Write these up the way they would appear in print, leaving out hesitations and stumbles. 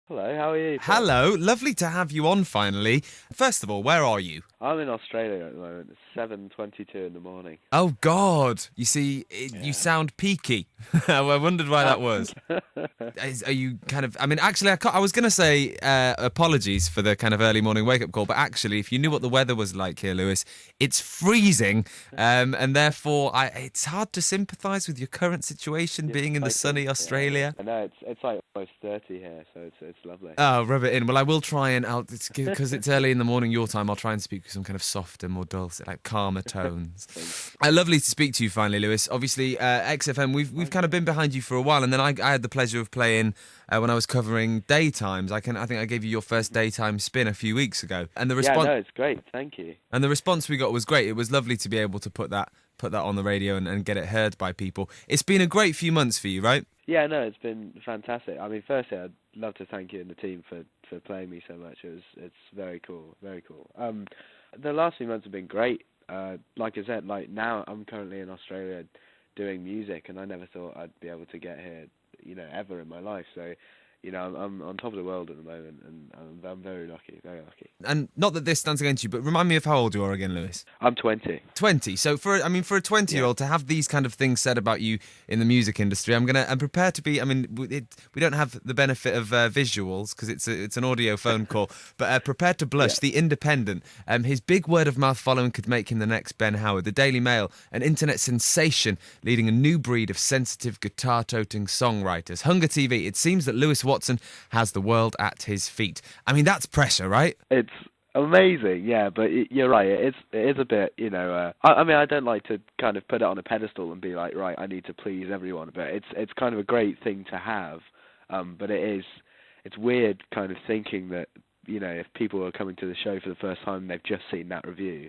Hello, how are you, Tom? Hello, lovely to have you on finally. First of all, where are you? I'm in Australia at the moment. It's 7:22 in the morning. Oh God! You see, you Yeah. sound peaky. I wondered why Oh, that was. thank you. Are you kind of? I mean, actually, I was going to say apologies for the kind of early morning wake up call, but actually, if you knew what the weather was like here, Lewis, it's freezing, and therefore, it's hard to sympathise with your current situation, You're being in the cycling. sunny Yeah, yeah. Australia. I know it's like almost 30 here, so it's lovely. Oh, rub it in. Well, I will try and because it's early in the morning your time. I'll try and speak with some kind of softer, more dulcet, like calmer tones. Thank Lovely to speak to you finally, Lewis. Obviously, XFM. We've kind of been behind you for a while, and then I had the pleasure of playing when I was covering daytimes. I think I gave you your first daytime spin a few weeks ago, and the Yeah, response no, it's great. Thank you. we got was great. It was lovely to be able to put that on the radio and get it heard by people. It's been a great few months for you, right? Yeah, no, it's been fantastic. I mean, firstly, I'd love to thank you and the team for playing me so much. It's very cool, very cool. The last few months have been great. Like I said, like now I'm currently in Australia doing music, and I never thought I'd be able to get here, ever in my life. So, I'm on top of the world at the moment, and I'm very lucky, very lucky. And not that this stands against you, but remind me of how old you are again, Lewis. I'm 20. 20. So for a Yeah. 20-year-old to have these kind of things said about you in the music industry, I'm prepared to be. I mean, we don't have the benefit of visuals because it's an audio phone call, but prepared to blush. Yeah. The Independent, his big word of mouth following could make him the next Ben Howard. The Daily Mail, an internet sensation, leading a new breed of sensitive guitar-toting songwriters. Hunger TV. It seems that Lewis Watson has the world at his feet. I mean, that's pressure, right? It's amazing, yeah, but you're right. It is a bit, I mean, I don't like to kind of put it on a pedestal and be like, right, I need to please everyone, but it's kind of a great thing to have. But it's weird kind of thinking that, if people are coming to the show for the first time and they've just seen that review,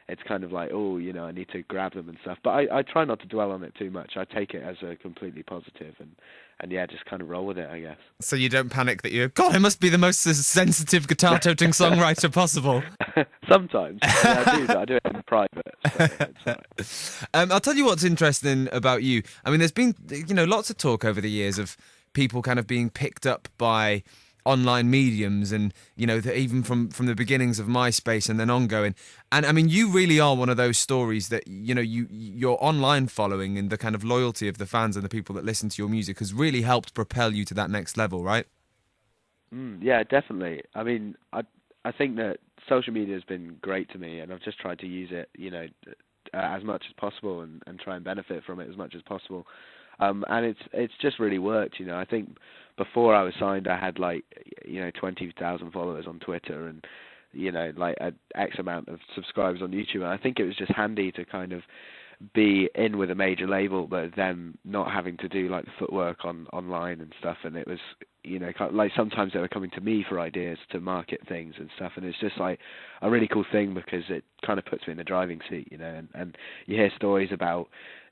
it's kind of like, oh, I need to grab them and stuff. But I try not to dwell on it too much. I take it as a completely positive and yeah, just kind of roll with it, I guess. So you don't panic that God, I must be the most sensitive guitar-toting songwriter possible. Sometimes. Yeah, I do it in private. So it's all right. I'll tell you what's interesting about you. I mean, there's been, lots of talk over the years of people kind of being picked up by online mediums and, even from the beginnings of MySpace and then ongoing. And, I mean, you really are one of those stories that, your online following and the kind of loyalty of the fans and the people that listen to your music has really helped propel you to that next level, right? Yeah, definitely. I mean, I think that social media has been great to me, and I've just tried to use it, as much as possible and try and benefit from it as much as possible. And it's just really worked. I think before I was signed, I had 20,000 followers on Twitter and like a X amount of subscribers on YouTube. And I think it was just handy to kind of be in with a major label, but then not having to do like the footwork online and stuff. And it was, kind of, like sometimes they were coming to me for ideas to market things and stuff. And it's just like a really cool thing because it kind of puts me in the driving seat, and you hear stories about,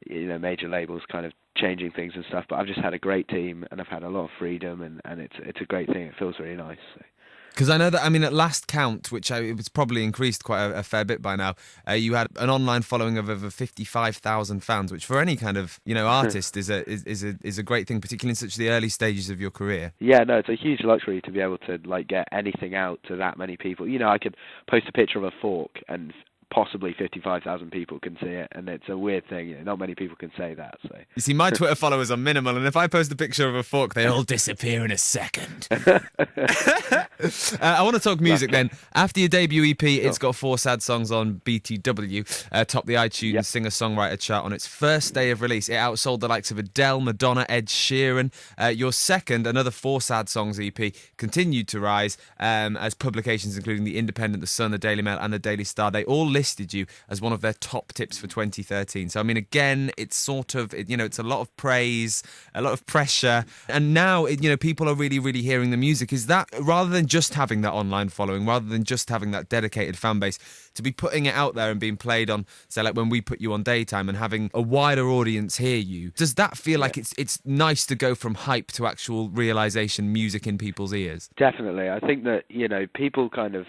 major labels kind of changing things and stuff. But I've just had a great team and I've had a lot of freedom and it's a great thing. It feels really nice. So. Because I know that, I mean, at last count, which it was probably increased quite a fair bit by now, you had an online following of over 55,000 fans, which for any kind of, artist is a great thing, particularly in such the early stages of your career. Yeah, no, it's a huge luxury to be able to get anything out to that many people. I could post a picture of a fork and possibly 55,000 people can see it, and it's a weird thing. Not many people can say that. So you see, my Twitter followers are minimal, and if I post a picture of a fork, they all disappear in a second. I want to talk music then. After your debut EP, It's got 4 sad songs on BTW, topped the iTunes singer-songwriter chart on its first day of release. It outsold the likes of Adele, Madonna, Ed Sheeran. Your second, another 4 sad songs EP, continued to rise as publications including The Independent, The Sun, The Daily Mail and The Daily Star, they all listed you as one of their top tips for 2013. So, I mean, again, it's sort of, it's a lot of praise, a lot of pressure. And now, people are really, really hearing the music. Is that, rather than just having that online following, rather than just having that dedicated fan base, to be putting it out there and being played on, say, like when we put you on daytime and having a wider audience hear you, does that feel like it's nice to go from hype to actual realisation, music in people's ears? Definitely. I think that, people kind of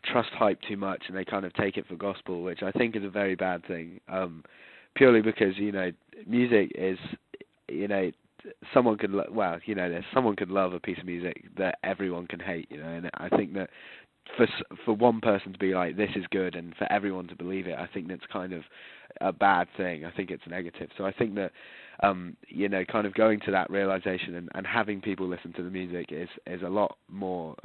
trust hype too much and they kind of take it for gospel, which I think is a very bad thing, purely because, music is, someone could someone could love a piece of music that everyone can hate, and I think that for one person to be like, this is good, and for everyone to believe it, I think that's kind of a bad thing. I think it's negative. So I think that kind of going to that realization and having people listen to the music is a lot more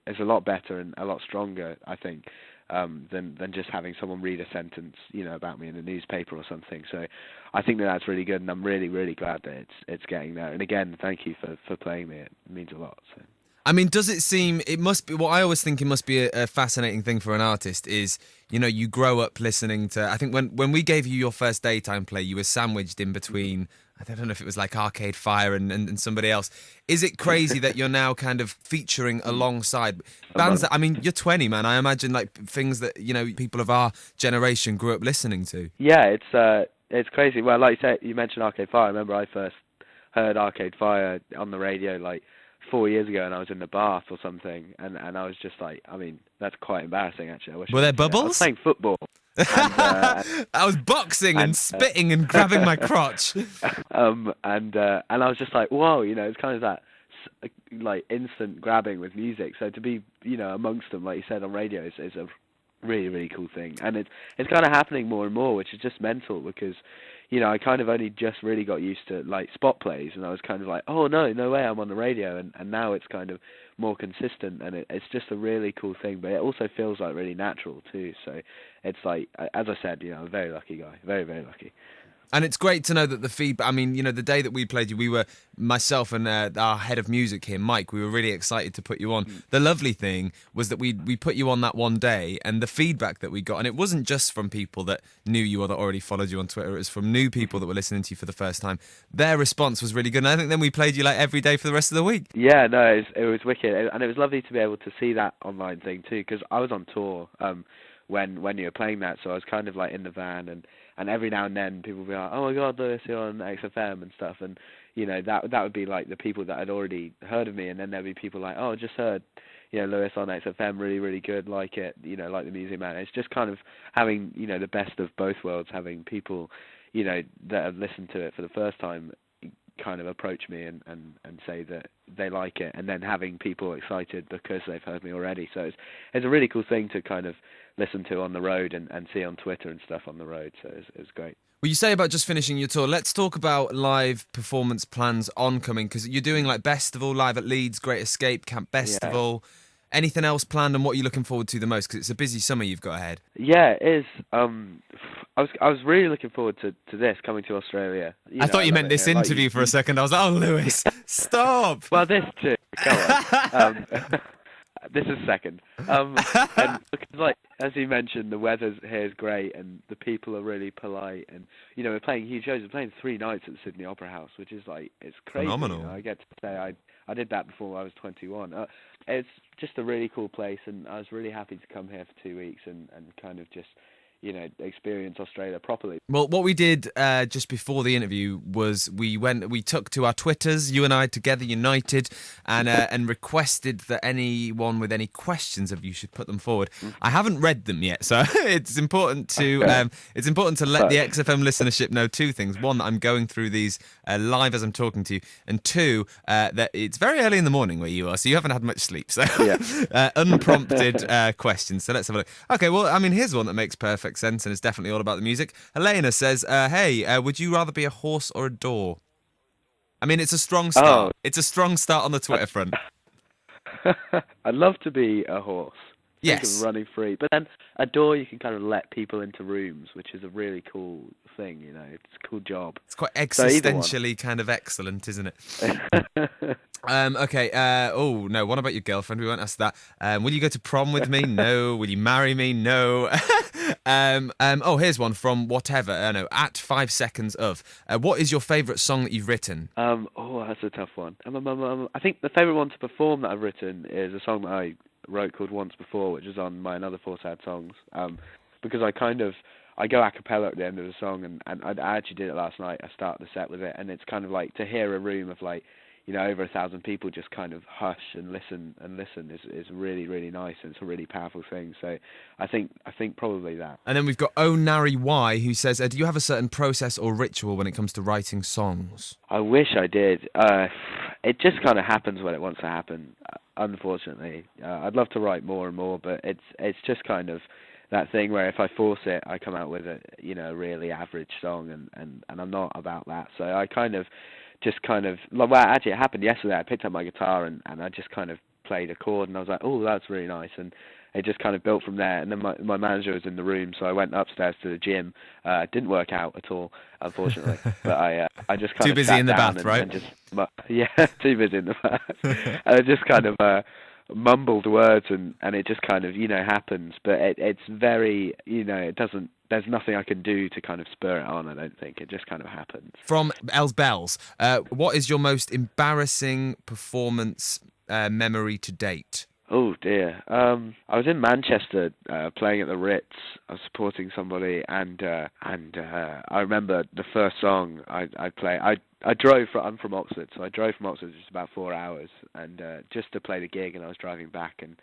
is a lot better and a lot stronger, I think, than just having someone read a sentence, about me in a newspaper or something. So I think that's really good, and I'm really, really glad that it's getting there. And again, thank you for playing me. It means a lot. So. I mean, does it seem, it must be, what I always think it must be a fascinating thing for an artist is, you grow up listening to, I think when we gave you your first daytime play, you were sandwiched in between, I don't know if it was like Arcade Fire and somebody else. Is it crazy that you're now kind of featuring alongside bands that, I mean, you're 20, man. I imagine like things that, people of our generation grew up listening to. Yeah, it's crazy. Well, like you said, you mentioned Arcade Fire. I remember I first heard Arcade Fire on the radio like 4 years ago, and I was in the bath or something, and I was just like, I mean, that's quite embarrassing actually. I wish Were there bubbles? I was playing football. I was boxing and spitting and grabbing my crotch. And I was just like, whoa, it's kind of that like instant grabbing with music. So to be, amongst them, like you said, on radio is a really, really cool thing, and it's kind of happening more and more, which is just mental because. I kind of only just really got used to like spot plays, and I was kind of like, oh no way, I'm on the radio, and now it's kind of more consistent, and it's just a really cool thing, but it also feels like really natural too. So it's like, as I said, I'm a very lucky guy, very, very lucky. And it's great to know that the feedback, I mean, the day that we played you, myself and our head of music here, Mike, we were really excited to put you on. The lovely thing was that we put you on that one day, and the feedback that we got, and it wasn't just from people that knew you or that already followed you on Twitter, it was from new people that were listening to you for the first time. Their response was really good, and I think then we played you like every day for the rest of the week. Yeah, no, it was wicked, and it was lovely to be able to see that online thing too, because I was on tour when you were playing that, so I was kind of like in the van, and every now and then people would be like, oh my God, Lewis, you're on XFM and stuff, and that would be like the people that had already heard of me, and then there'd be people like, oh, just heard Lewis on XFM, really, really good, like it, like the music, man. It's just kind of having the best of both worlds, having people that have listened to it for the first time kind of approach me and say that they like it, and then having people excited because they've heard me already. So it's a really cool thing to kind of listen to on the road and see on Twitter and stuff on the road. So it's great. Well, you say about just finishing your tour. Let's talk about live performance plans oncoming, because you're doing like Festival live at Leeds, Great Escape, Camp Festival. Yeah. Anything else planned, and what are you looking forward to the most? Because it's a busy summer you've got ahead. Yeah, it is. I was really looking forward to this, coming to Australia. I thought you meant this interview for a second. I was like, oh, Lewis, stop. Well, this too. Come on. This is second. And because, like, as you mentioned, the weather here is great, and the people are really polite, and we're playing huge shows. We're playing 3 nights at the Sydney Opera House, which is like, it's crazy. Phenomenal. I get to say I did that before I was 21. It's just a really cool place, and I was really happy to come here for 2 weeks and kind of just experience Australia properly. Well, what we did just before the interview was we took to our Twitters, you and I together, united, and requested that anyone with any questions of you should put them forward. I haven't read them yet, so it's important to let the XFM listenership know 2 things. One, that I'm going through these live as I'm talking to you, and 2, that it's very early in the morning where you are, so you haven't had much sleep. So unprompted questions. So let's have a look. Okay, well, I mean, here's one that makes perfect sense, and it's definitely all about the music. Helena says, hey, would you rather be a horse or a door? I mean, it's a strong start. Oh. It's a strong start on the Twitter front. I'd love to be a horse. Yes. Running free. But then a door, you can kind of let people into rooms, which is a really cool thing, It's a cool job. It's quite existentially kind of excellent, isn't it? Okay. Oh, no. What about your girlfriend? We won't ask that. Will you go to prom with me? No. Will you marry me? No. Oh, here's one from whatever. No, at 5 seconds of. What is your favourite song that you've written? Oh, that's a tough one. I think the favourite one to perform that I've written is a song that I wrote called Once Before, which is on my another 4 Sad Songs. Because I go a cappella at the end of the song, and I actually did it last night. I started the set with it, and it's kind of like to hear a room of like, over 1,000 people just kind of hush and listen is really, really nice, and it's a really powerful thing. So I think probably that. And then we've got Oh Nary Y, who says, do you have a certain process or ritual when it comes to writing songs? I wish I did. It just kind of happens when it wants to happen, unfortunately. I'd love to write more and more, but it's just kind of that thing where if I force it, I come out with a really average song, and I'm not about that. So I well, actually it happened yesterday. I picked up my guitar and I just kind of played a chord, and I was like, oh, that's really nice, and it just kind of built from there. And then my manager was in the room, so I went upstairs to the gym. It didn't work out at all, unfortunately. But I just kind too of busy sat in the down bath, right? And just too busy in the bath. And I just kind of mumbled words, and it just kind of happens. But it's very it doesn't. There's nothing I can do to kind of spur it on. I don't think it just kind of happens. From Els Bells, what is your most embarrassing performance memory to date? Oh dear. I was in Manchester playing at the Ritz. I was supporting somebody, and I remember the first song I played. I'm from Oxford, so I drove from Oxford just about 4 hours, and just to play the gig, and I was driving back, and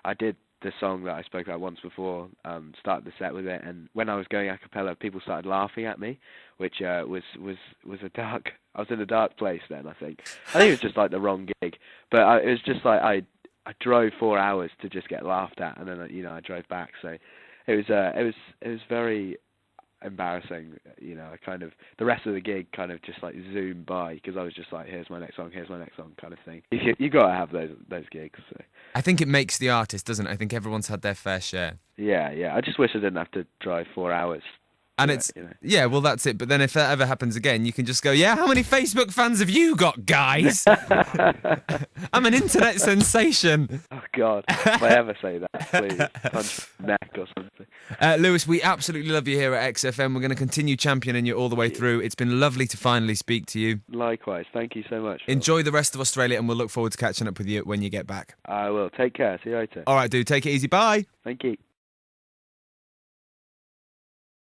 I did the song that I spoke about once before, started the set with it, and when I was going a cappella, people started laughing at me, which was a dark. I was in a dark place then. I think it was just like the wrong gig, but it was just like I drove 4 hours to just get laughed at, and then I drove back. So it was very embarrassing. I kind of, the rest of the gig kind of just like zoomed by, because I was just like, here's my next song kind of thing. You got to have those gigs. So. I think it makes the artist, doesn't it? I think everyone's had their fair share. Yeah. I just wish I didn't have to drive 4 hours. And it's, yeah, well, that's it. But then if that ever happens again, you can just go, yeah, how many Facebook fans have you got, guys? I'm an internet sensation. Oh, God. If I ever say that, please. Punch my neck or something. Lewis, we absolutely love you here at XFM. We're going to continue championing you all the way through. It's been lovely to finally speak to you. Likewise. Thank you so much, Phil. Enjoy the rest of Australia, and we'll look forward to catching up with you when you get back. I will. Take care. See you later. All right, dude. Take it easy. Bye. Thank you.